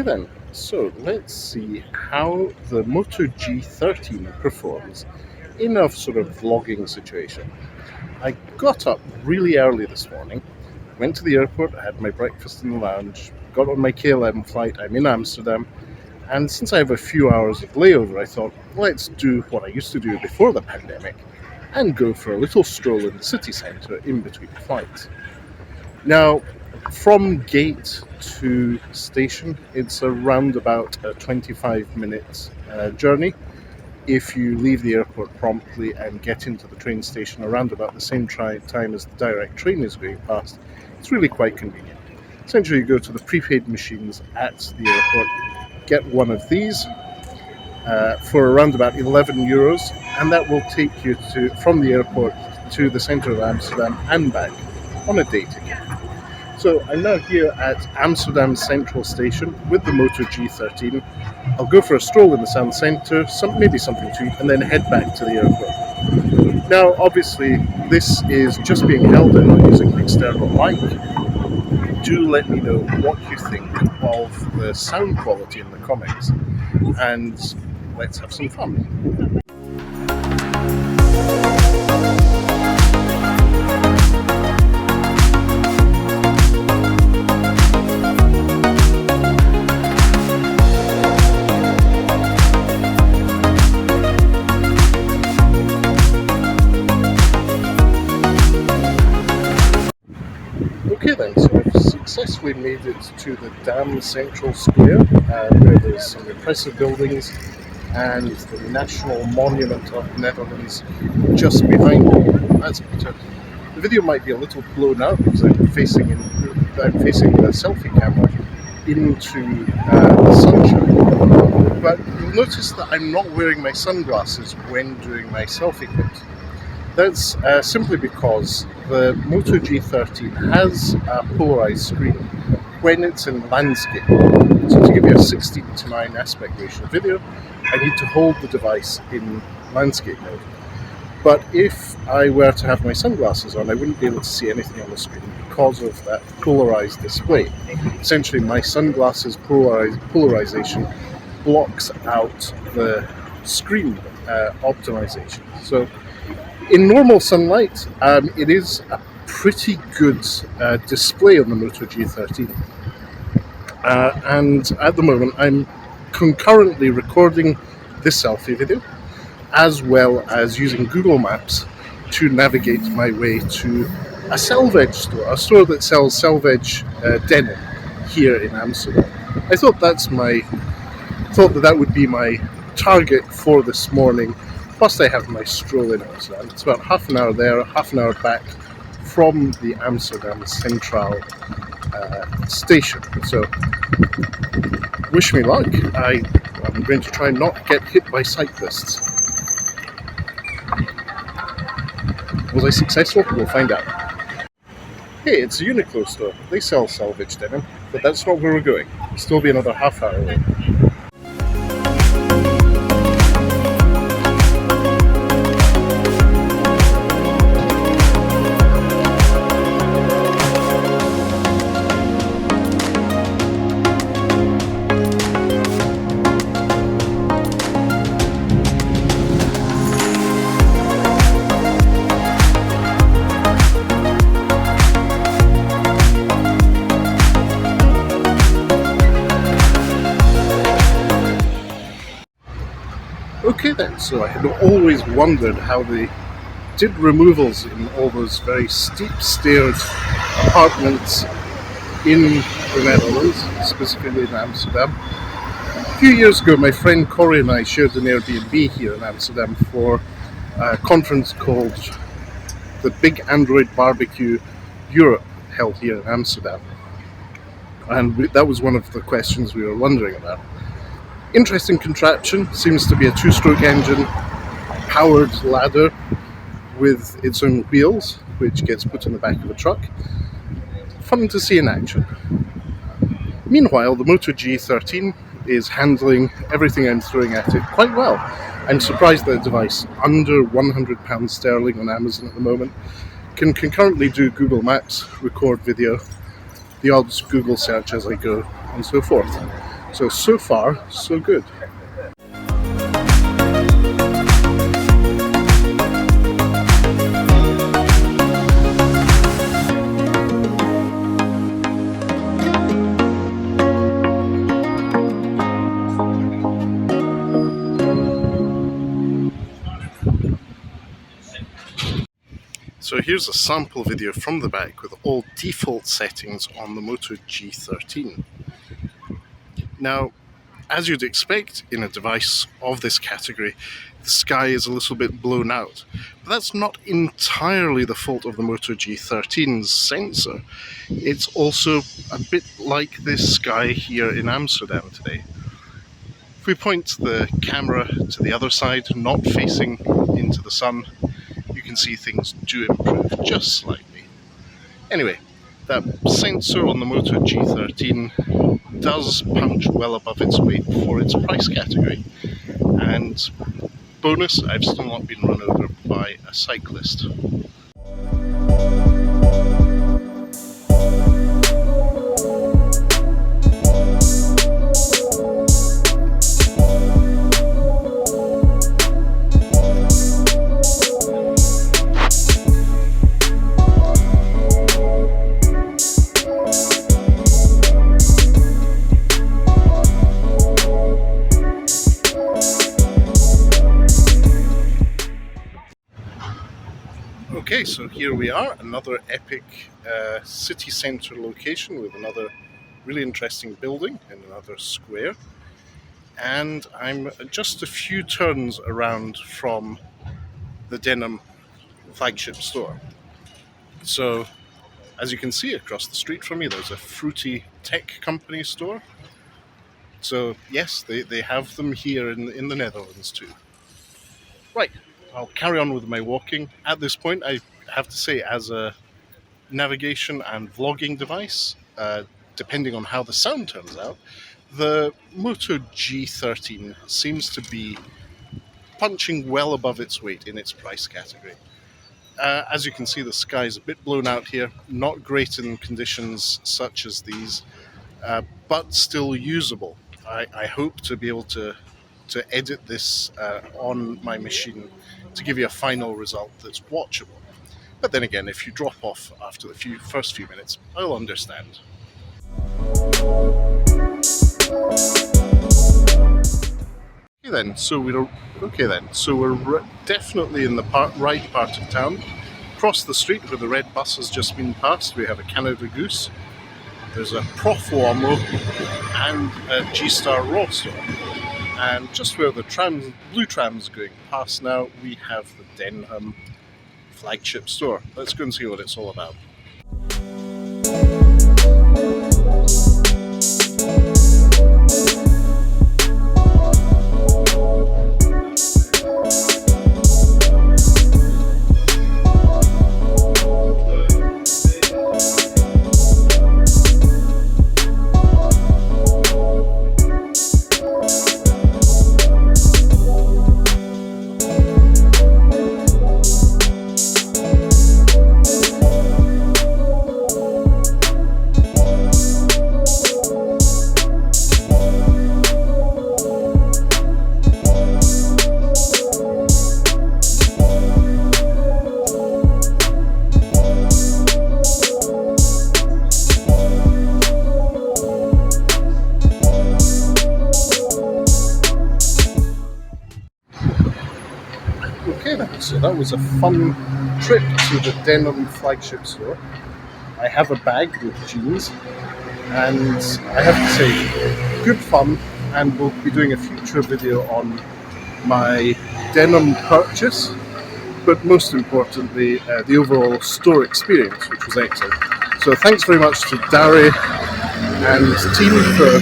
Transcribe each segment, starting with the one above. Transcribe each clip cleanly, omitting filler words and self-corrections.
Okay then, so let's see how the Moto G13 performs in a sort of vlogging situation. I got up really early this morning, went to the airport, I had my breakfast in the lounge, got on my KLM flight, I'm in Amsterdam, and since I have a few hours of layover, I thought, let's do what I used to do before the pandemic and go for a little stroll in the city centre in between flights. Now, from gate to station, it's around about a 25-minute journey. If you leave the airport promptly and get into the train station around about the same time as the direct train is going past, it's really quite convenient. Essentially, you go to the prepaid machines at the airport, get one of these for around about €11, and that will take you from the airport to the centre of Amsterdam and back on a day ticket. So I'm now here at Amsterdam Central Station with the Moto G13. I'll go for a stroll in the town centre, maybe something to eat, and then head back to the airport. Now, obviously, this is just being held in using an external mic. Do let me know what you think of the sound quality in the comments, and let's have some fun. Okay then, so I've successfully made it to the Dam Central Square, where there's some impressive buildings and the National Monument of the Netherlands just behind me. That's better. The video might be a little blown out because I'm facing the selfie camera into the sunshine. But you'll notice that I'm not wearing my sunglasses when doing my selfie clips. That's simply because the Moto G13 has a polarized screen when it's in landscape. So to give you a 16:9 aspect ratio video, I need to hold the device in landscape mode. But if I were to have my sunglasses on, I wouldn't be able to see anything on the screen because of that polarized display. Essentially, my sunglasses polarization blocks out the screen optimization. So in normal sunlight, it is a pretty good display on the Moto G13. And at the moment, I'm concurrently recording this selfie video, as well as using Google Maps to navigate my way to a salvage store, a store that sells salvage Denham here in Amsterdam. I thought that would be my target for this morning. Plus I have my stroll in Amsterdam. It's about half an hour there, half an hour back from the Amsterdam Central station. So wish me luck. I'm going to try not get hit by cyclists. Was I successful? We'll find out. Hey, it's a Uniqlo store. They sell salvage denim, but that's not where we're going. It'll still be another half hour away. Okay then, so I had always wondered how they did removals in all those very steep staired apartments in the Netherlands, specifically in Amsterdam. A few years ago, my friend Corey and I shared an Airbnb here in Amsterdam for a conference called the Big Android Barbecue Europe, held here in Amsterdam. And that was one of the questions we were wondering about. Interesting contraption, seems to be a 2-stroke engine powered ladder with its own wheels, which gets put in the back of a truck. Fun to see in action. Meanwhile, the Moto G13 is handling everything I'm throwing at it quite well. I'm surprised that a device under £100 sterling on Amazon at the moment can concurrently do Google Maps, record video, the odd Google search as I go, and so forth. So far, so good. So here's a sample video from the back with all default settings on the Moto G13. Now, as you'd expect in a device of this category, the sky is a little bit blown out. But that's not entirely the fault of the Moto G13's sensor. It's also a bit like this sky here in Amsterdam today. If we point the camera to the other side, not facing into the sun, you can see things do improve just slightly. Anyway, that sensor on the Moto G13 does punch well above its weight for its price category. And bonus, I've still not been run over by a cyclist. Okay, so here we are, another epic city centre location with another really interesting building in another square. And I'm just a few turns around from the Denham flagship store. So, as you can see across the street from me, there's a fruity tech company store. So yes, they have them here in the Netherlands too. Right, I'll carry on with my walking. At this point, I have to say, as a navigation and vlogging device, depending on how the sound turns out, the Moto G13 seems to be punching well above its weight in its price category. As you can see, the sky is a bit blown out here, not great in conditions such as these, but still usable. I hope to be able to edit this on my machine to give you a final result that's watchable. But then again, if you drop off after the first few minutes, I'll understand. So we're definitely in the right part of town. Across the street where the red bus has just been passed, we have a Canada Goose. There's a Prof Uomo and a G-Star Raw store. And just where the blue tram's going past now, we have the Denham flagship store. Let's go and see what it's all about. So that was a fun trip to the Denham flagship store. I have a bag with jeans, and I have to say, good fun, and we'll be doing a future video on my Denham purchase, but most importantly, the overall store experience, which was excellent. So thanks very much to Dari and his team for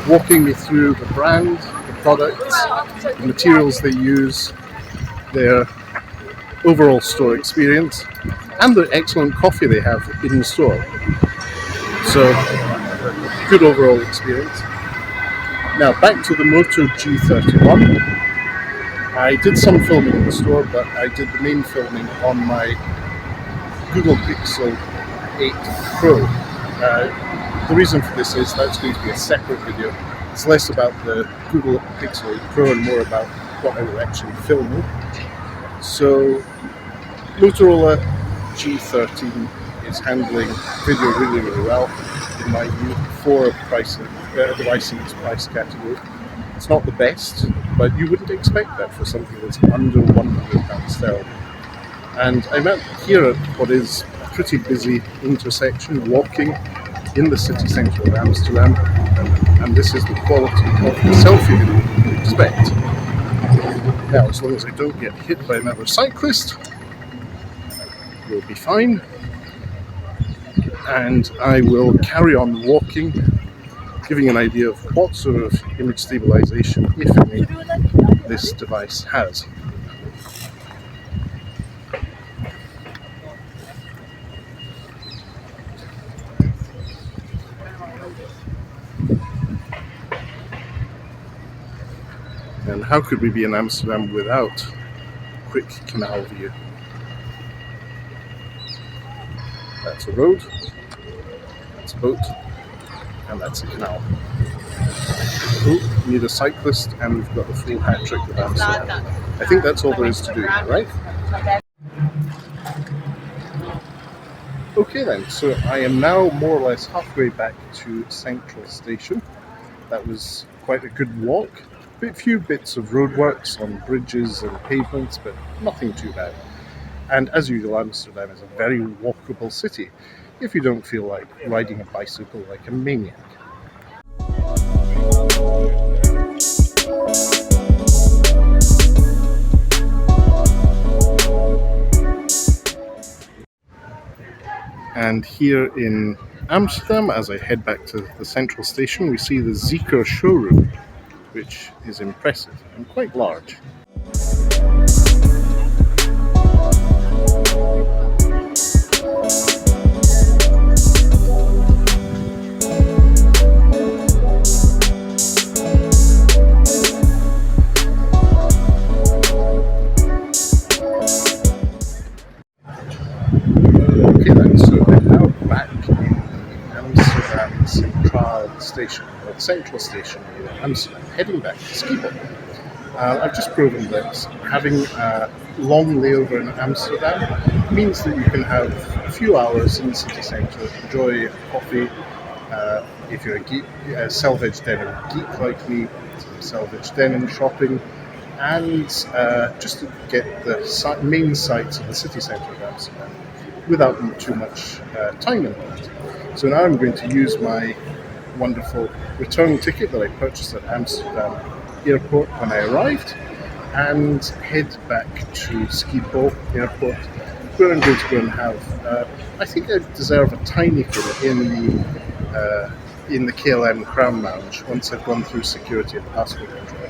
walking me through the brand, the products, the materials they use, their overall store experience, and the excellent coffee they have in the store. So, good overall experience. Now back to the Moto G13. I did some filming in the store, but I did the main filming on my Google Pixel 8 Pro. The reason for this is that's going to be a separate video, It's less about the Google Pixel 8 Pro and more about what I were actually filming. So Motorola G13 is handling video really, really well in my view for device in its price category. It's not the best, but you wouldn't expect that for something that's under £100 sterling. And I'm out here at what is a pretty busy intersection, walking in the city centre of Amsterdam, and this is the quality of the selfie video you would expect. Now, as long as I don't get hit by another cyclist, we'll be fine. And I will carry on walking, giving an idea of what sort of image stabilization, if any, this device has. And how could we be in Amsterdam without quick canal view? That's a road, that's a boat, and that's a canal. Oh, we need a cyclist, and we've got the full hat trick of Amsterdam. I think that's all there is to do, right? Okay then, so I am now more or less halfway back to Central Station. That was quite a good walk. A few bits of roadworks on bridges and pavements, but nothing too bad. And as usual, Amsterdam is a very walkable city if you don't feel like riding a bicycle like a maniac. And here in Amsterdam, as I head back to the Central Station, we see the Zeekr showroom, which is impressive and quite large. Okay then, so I'm now back in Amsterdam Central Station in Amsterdam, heading back to Schiphol. I've just proven that having a long layover in Amsterdam means that you can have a few hours in the city centre, enjoy a coffee, if you're a geek, salvage denim geek like me, salvage denim shopping, and just to get the main sights of the city centre of Amsterdam without too much time involved. So now I'm going to use my wonderful return ticket that I purchased at Amsterdam airport when I arrived and head back to Schiphol airport, where I'm going to go and have, I think I deserve a tiny filler in the KLM Crown Lounge once I've gone through security and passport control.